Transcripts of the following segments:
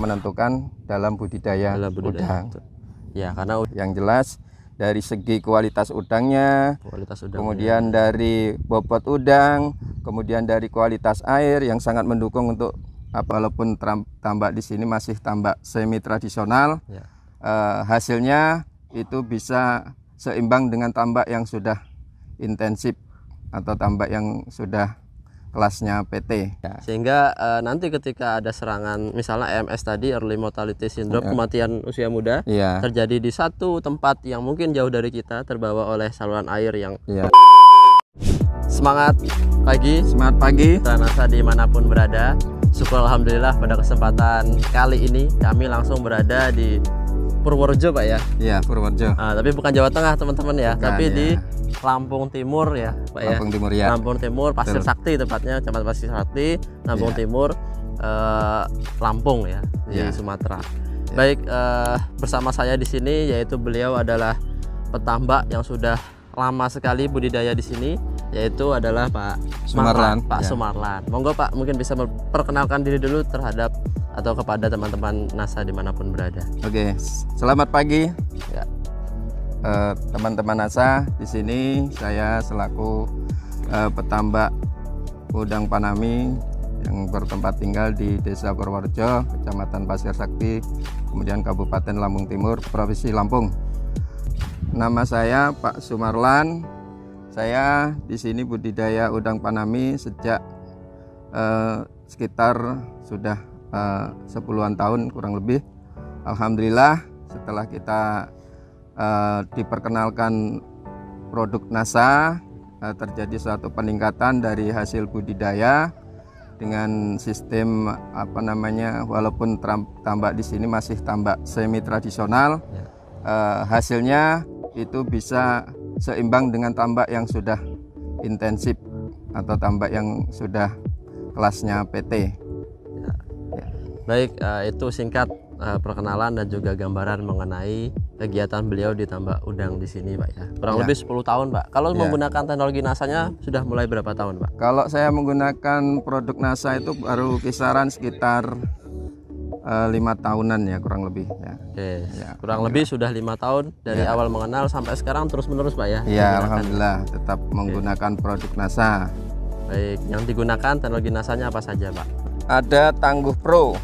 menentukan dalam budidaya udang. Ya, karena yang jelas dari segi kualitas udangnya, kemudian dari bobot udang, kemudian dari kualitas air yang sangat mendukung untuk walaupun tambak di sini masih tambak semi tradisional, hasilnya itu bisa seimbang dengan tambak yang sudah intensif atau tambak yang sudah kelasnya PT. Sehingga nanti ketika ada serangan misalnya EMS tadi, early mortality syndrome, kematian usia muda, terjadi di satu tempat yang mungkin jauh dari kita, terbawa oleh saluran air yang Semangat pagi, Nasa dimanapun berada. Syukur alhamdulillah pada kesempatan kali ini kami langsung berada di Purworejo, Pak ya. Iya, Purworejo. Tapi bukan Jawa Tengah teman-teman ya, tapi di Lampung Timur ya, Pak ya. Lampung Timur ya. Lampung Timur, Pasir Sakti tepatnya, Kecamatan Pasir Sakti, Lampung Timur, Lampung ya, di Sumatera. Baik, bersama saya di sini yaitu beliau adalah petambak yang sudah lama sekali budidaya di sini, yaitu adalah Pak Sumarlan. Pak Sumarlan. Monggo Pak, mungkin bisa memperkenalkan diri dulu terhadap atau kepada teman-teman Nasa dimanapun berada. Oke, selamat pagi. Teman-teman Nasa, di sini saya selaku petambak udang Panami yang bertempat tinggal di Desa Purworejo, Kecamatan Pasir Sakti, kemudian Kabupaten Lampung Timur, Provinsi Lampung. Nama saya Pak Sumarlan. Saya di sini budidaya udang Panami sejak sekitar sudah 10-an tahun kurang lebih. Alhamdulillah setelah kita diperkenalkan produk Nasa, terjadi suatu peningkatan dari hasil budidaya dengan sistem walaupun tambak di sini masih tambak semi tradisional, hasilnya itu bisa seimbang dengan tambak yang sudah intensif atau tambak yang sudah kelasnya PT. Baik, itu singkat perkenalan dan juga gambaran mengenai kegiatan beliau di tambak udang di sini, Pak ya. Kurang lebih 10 tahun, Pak. Kalau menggunakan teknologi Nasanya sudah mulai berapa tahun, Pak? Kalau saya menggunakan produk Nasa itu baru kisaran sekitar 5 tahunan ya kurang lebih ya. Oke, kurang lebih sudah 5 tahun dari awal mengenal sampai sekarang terus menerus, Pak ya. Iya, alhamdulillah tetap menggunakan produk Nasa. Baik, yang digunakan teknologi Nasanya apa saja, Pak? Ada Tangguh Pro.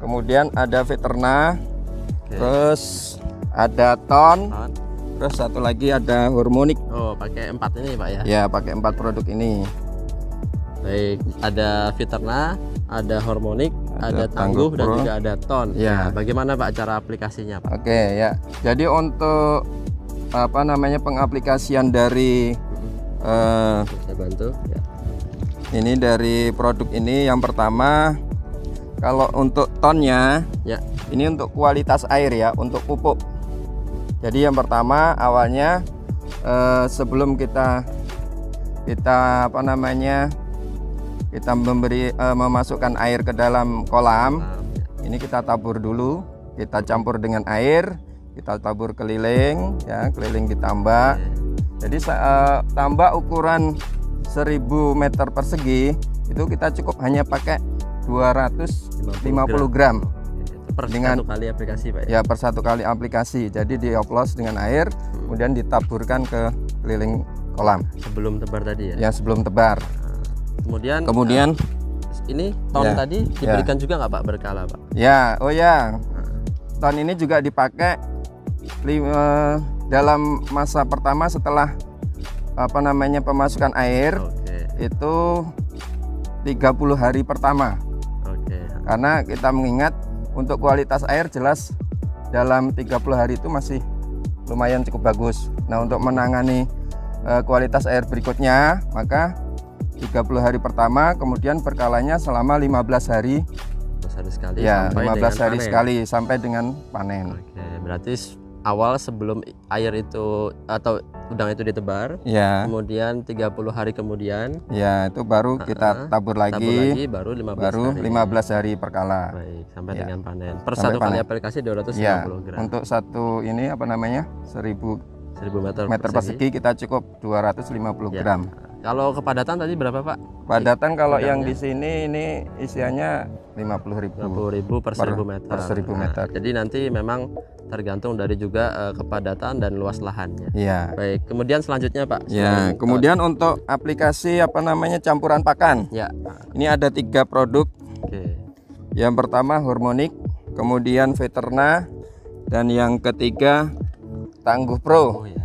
Kemudian ada Veterna. Terus ada Ton. Terus satu lagi ada Hormonic. Oh, pakai 4 ini, Pak ya. Ya, pakai 4 produk ini. Baik, ada Veterna, ada Hormonic, ada Tangguh dan juga ada Ton. Ya. Bagaimana Pak cara aplikasinya, Pak? Oke ya. Jadi untuk pengaplikasian dari saya bantu ya. Ini dari produk ini yang pertama, kalau untuk tonnya ini untuk kualitas air ya, untuk pupuk. Jadi yang pertama awalnya sebelum kita memasukkan air ke dalam kolam, ini kita tabur dulu, kita campur dengan air, kita tabur keliling ya, keliling ditambak. Jadi tambak ukuran 1000 meter persegi itu kita cukup hanya pakai 250 gram per dengan satu kali aplikasi, Pak ya, per satu kali aplikasi. Jadi dioplos dengan air, kemudian ditaburkan ke keliling kolam sebelum tebar tadi ya. Ya, sebelum tebar. Kemudian ini ton tadi diberikan juga nggak Pak berkala, Pak? Ya, ton ini juga dipakai dalam masa pertama setelah pemasukan air. Itu 30 hari pertama. Karena kita mengingat untuk kualitas air jelas dalam 30 hari itu masih lumayan cukup bagus. Nah, untuk menangani kualitas air berikutnya, maka 30 hari pertama, kemudian berkalanya selama 15 hari. 15 hari sekali ya, sampai 15 hari panen. sekali sampai dengan panen. Berarti awal sebelum air itu atau udang itu ditebar, kemudian 30 hari kemudian itu baru kita tabur lagi baru 15 hari perkala. Baik, sampai dengan panen. Per satu kali aplikasi 250 gram. Untuk satu ini 1000 meter persegi kita cukup 250 gram. Kalau kepadatan tadi berapa Pak? Padatan kalau yang di sini ini isiannya 50.000 per 1000 meter. Per 1000 meter. Jadi nanti memang tergantung dari juga kepadatan dan luas lahannya. Iya. Baik, kemudian selanjutnya Pak. Ya, kemudian untuk aplikasi apa namanya campuran pakan. Ya. Ini ada 3 produk. Oke. Yang pertama Hormonik, kemudian Veterna, dan yang ketiga Tangguh Pro. Oh, ya.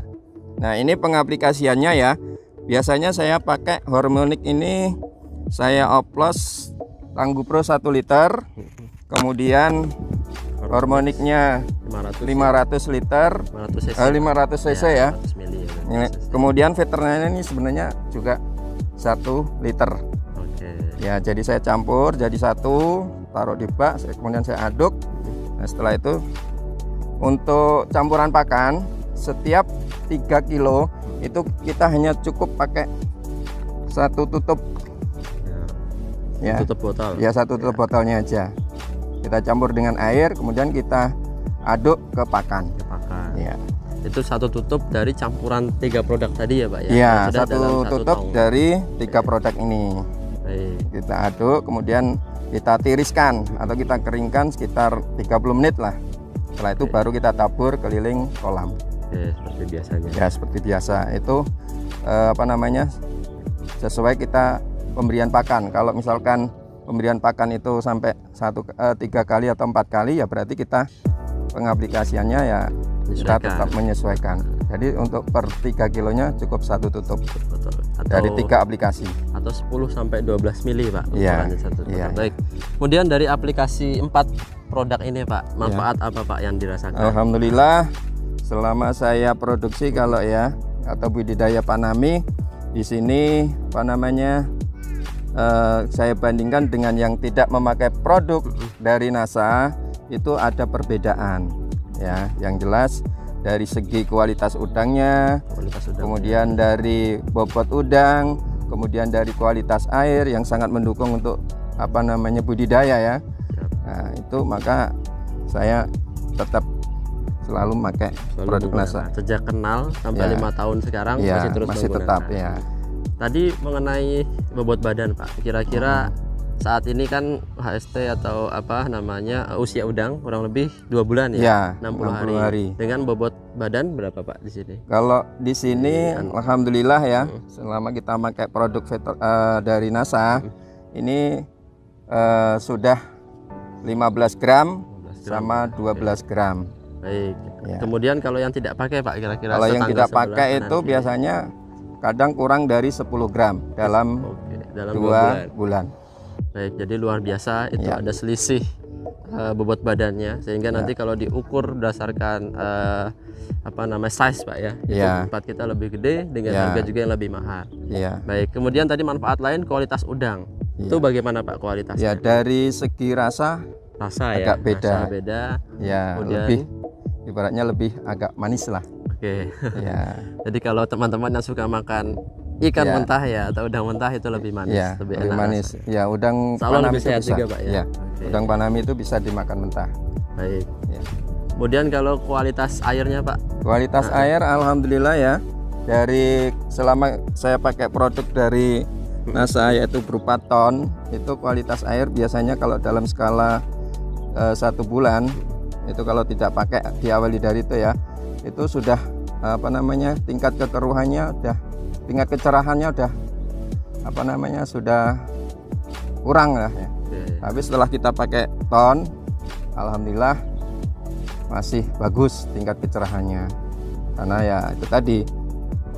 Nah, ini pengaplikasiannya ya. Biasanya saya pakai Hormonik ini, saya oplos Tangguh Pro 1 liter. Kemudian Hormoniknya 500 liter, 500 cc ya. 500 mili ya. Kemudian Veterna ini sebenarnya juga 1 liter. Oke. Ya, jadi saya campur jadi satu, taruh di bak, kemudian saya aduk. Nah, setelah itu untuk campuran pakan setiap 3 kilo itu kita hanya cukup pakai 1 tutup ya. Tutup botol. Ya, 1 tutup botolnya aja. Kita campur dengan air, kemudian kita aduk ke pakan. Ya. Itu 1 tutup dari campuran 3 produk tadi ya Pak ya? Ya, 1 tutup dari 3 produk ini. Baik. Kita aduk, kemudian kita tiriskan atau kita keringkan sekitar 30 menit lah. Setelah itu baru kita tabur keliling kolam. Oke, seperti biasanya. Ya, seperti biasa. Itu apa namanya, sesuai kita pemberian pakan. Kalau misalkan pemberian pakan itu sampai 3 kali atau 4 kali, ya berarti kita pengaplikasiannya ya kita tetap menyesuaikan. Jadi untuk per 3 kilonya cukup 1 tutup. Betul. Dari 3 aplikasi. Atau 10 sampai 12 mili Pak. Iya. Ya. Baik. Kemudian dari aplikasi 4 produk ini Pak, manfaat apa Pak yang dirasakan? Alhamdulillah, selama saya produksi kalau ya atau budidaya panami di sini apa namanya, saya bandingkan dengan yang tidak memakai produk dari NASA, itu ada perbedaan ya. Yang jelas dari segi kualitas udangnya, kemudian dari bobot udang, kemudian dari kualitas air yang sangat mendukung untuk apa namanya budidaya ya. Nah, itu maka saya tetap selalu pakai produk NASA. Sejak kenal sampai 5 tahun sekarang masih terus masih menggunakan. Tetap ya. Tadi mengenai bobot badan Pak, kira-kira saat ini kan HST atau apa namanya usia udang kurang lebih 2 bulan ya, 60 hari. Dengan bobot badan berapa Pak di sini? Kalau di sini alhamdulillah ya, selama kita pakai produk dari NASA ini sudah 15 gram sama 12 gram. Baik. Ya. Kemudian kalau yang tidak pakai Pak, kira-kira kalau yang tidak pakai itu biasanya kadang kurang dari 10 gram dalam 2 bulan. Baik, jadi luar biasa itu ada selisih bobot badannya, sehingga nanti kalau diukur berdasarkan apa namanya size Pak ya, itu tempat kita lebih gede dengan harga juga yang lebih mahal. Baik, kemudian tadi manfaat lain kualitas udang. Itu bagaimana Pak kualitasnya? Ya, dari segi rasa agak beda. Rasa beda. Ya, kemudian lebih ibaratnya lebih agak manis lah. Oke. Ya. Jadi kalau teman-teman yang suka makan ikan mentah ya atau udang mentah itu lebih manis, lebih manis. Rasanya. Ya, udang Panami itu bisa. Juga, Pak, ya. Udang Panami itu bisa dimakan mentah. Baik. Ya. Kemudian kalau kualitas airnya Pak? Kualitas air alhamdulillah ya. Dari selama saya pakai produk dari NASA yaitu berupa ton, itu kualitas air biasanya kalau dalam skala 1 bulan itu kalau tidak pakai diawali dari itu ya, itu sudah apa namanya tingkat kekeruhannya udah, tingkat kecerahannya udah apa namanya sudah kurang lah ya. Tapi setelah kita pakai ton, alhamdulillah masih bagus tingkat kecerahannya, karena ya itu tadi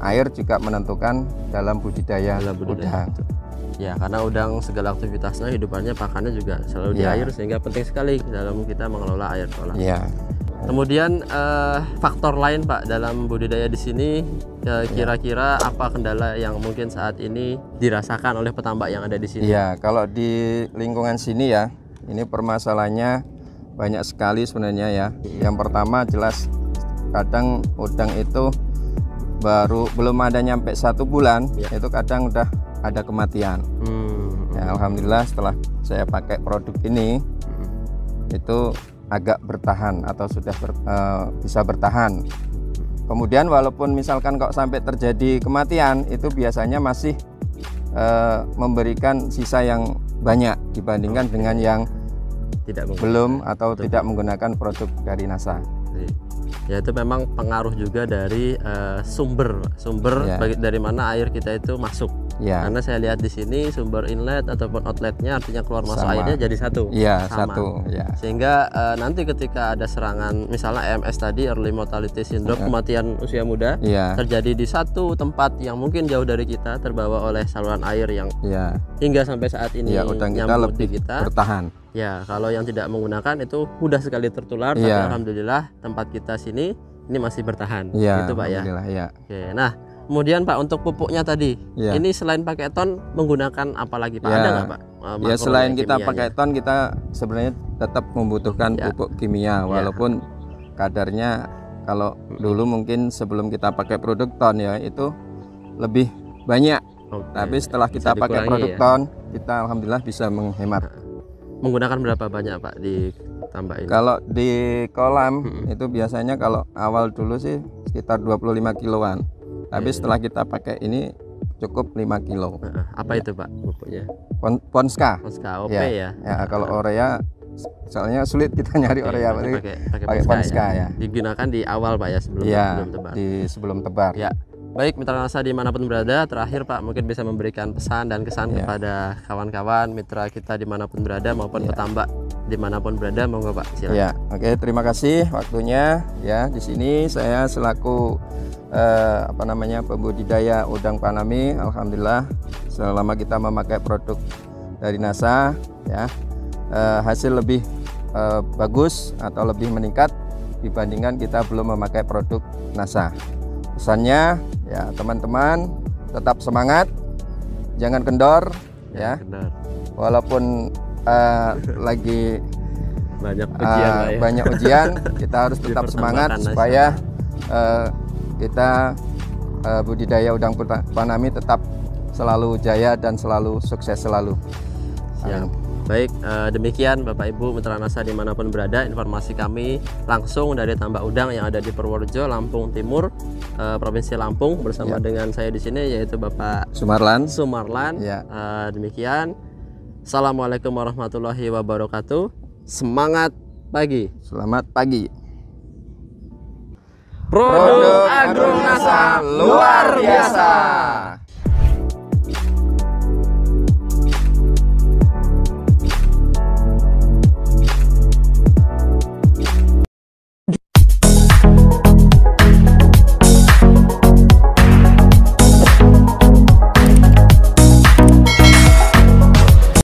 air juga menentukan dalam budidaya udang. Ya, karena udang segala aktivitasnya hidupannya pakannya juga selalu di air, sehingga penting sekali dalam kita mengelola air kolam. Kemudian faktor lain Pak dalam budidaya di sini, kira-kira apa kendala yang mungkin saat ini dirasakan oleh petambak yang ada di sini? Ya, kalau di lingkungan sini ya, ini permasalahannya banyak sekali sebenarnya ya. Yang pertama jelas kadang udang itu belum ada nyampe 1 bulan itu kadang udah ada kematian. Ya, alhamdulillah setelah saya pakai produk ini itu agak bertahan atau sudah bisa bertahan. Kemudian walaupun misalkan kok sampai terjadi kematian, itu biasanya masih memberikan sisa yang banyak dibandingkan dengan yang belum atau tidak menggunakan produk dari NASA. Ya itu memang pengaruh juga dari sumber dari mana air kita itu masuk. Karena saya lihat di sini sumber inlet ataupun outletnya, artinya keluar masuk airnya jadi satu. Satu. Sehingga nanti ketika ada serangan misalnya EMS tadi, early mortality syndrome, kematian usia muda, terjadi di satu tempat yang mungkin jauh dari kita, terbawa oleh saluran air yang hingga sampai saat ini nyambung di kita bertahan. Ya, kalau yang tidak menggunakan itu mudah sekali tertular, tapi alhamdulillah tempat kita sini ini masih bertahan. Gitu Pak ya. Oke, nah kemudian Pak, untuk pupuknya tadi, ini selain pakai ton menggunakan apa lagi Pak? Ada nggak Pak? Selain kita pakai ton, kita sebenarnya tetap membutuhkan pupuk kimia, walaupun kadarnya kalau dulu mungkin sebelum kita pakai produk ton ya itu lebih banyak. Tapi setelah kita pakai produk ton, kita alhamdulillah bisa menghemat. Menggunakan berapa banyak Pak ditambahin? Kalau di kolam itu biasanya kalau awal dulu sih sekitar 25 kiloan. Tapi setelah kita pakai ini cukup 5 kilo. Apa itu Pak pupuknya? Ponska. Ponska OP ya. Kalau Orea soalnya sulit kita nyari Orea, pakai Ponska ya. Digunakan di awal Pak ya, sebelum tebar. Sebelum tebar. Ya. Baik mitra NASA dimanapun berada, terakhir Pak mungkin bisa memberikan pesan dan kesan kepada kawan-kawan mitra kita dimanapun berada maupun petambak dimanapun berada, monggo Pak, silakan. Oke, terima kasih waktunya ya. Di sini saya selaku pembudidaya udang Panami, alhamdulillah selama kita memakai produk dari NASA ya, hasil lebih bagus atau lebih meningkat dibandingkan kita belum memakai produk NASA. Pesannya ya, teman-teman tetap semangat, jangan kendor ya. Walaupun lagi banyak ujian, kita harus tetap semangat supaya kita budidaya udang Panami tetap selalu jaya dan selalu sukses selalu. Baik, demikian Bapak Ibu mitra NASA dimanapun berada, informasi kami langsung dari tambak udang yang ada di Purworejo, Lampung Timur, Provinsi Lampung, bersama dengan saya di sini yaitu Bapak Sumarlan. Demikian, assalamualaikum warahmatullahi wabarakatuh. Semangat pagi. Selamat pagi. Produk Agro NASA luar biasa.